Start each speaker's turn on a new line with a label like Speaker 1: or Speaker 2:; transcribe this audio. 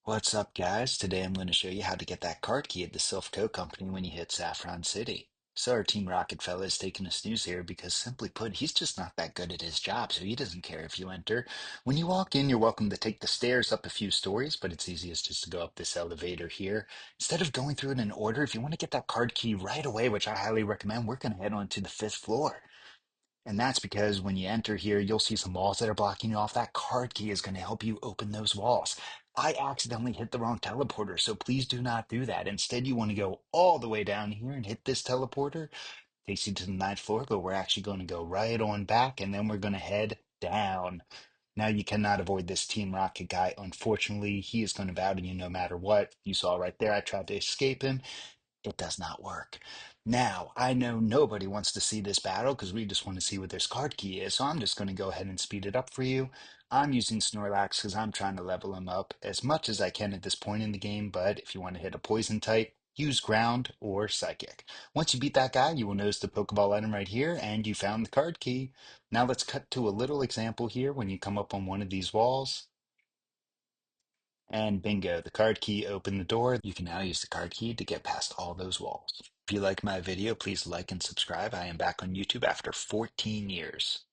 Speaker 1: What's up, guys? Today I'm going to show you how to get that card key at the Silph Co company when you hit Saffron City. So our Team Rocket fella is taking a snooze here because simply put, he's just not that good at his job, so he doesn't care if you enter. When you walk in, you're welcome to take the stairs up a few stories, but it's easiest just to go up this elevator here. Instead of going through it in order, if you want to get that card key right away, which I highly recommend, we're going to head on to the fifth floor. And that's because when you enter here, you'll see some walls that are blocking you off. That card key is going to help you open those walls. I accidentally hit the wrong teleporter, so please do not do that. Instead, you want to go all the way down here and hit this teleporter. Takes you to the ninth floor, but we're actually going to go right on back, and then we're going to head down. Now you cannot avoid this Team Rocket guy. Unfortunately, he is going to bow to you no matter what. You saw right there, I tried to escape him. It does not work. Now, I know nobody wants to see this battle because we just want to see what this card key is, so I'm just going to go ahead and speed it up for you. I'm using Snorlax because I'm trying to level him up as much as I can at this point in the game, but if you want to hit a poison type, use ground or psychic. Once you beat that guy, you will notice the Pokeball item right here, and you found the card key. Now let's cut to a little example here when you come up on one of these walls. And bingo, the card key opened the door. You can now use the card key to get past all those walls. If you like my video, please like and subscribe. I am back on YouTube after 14 years.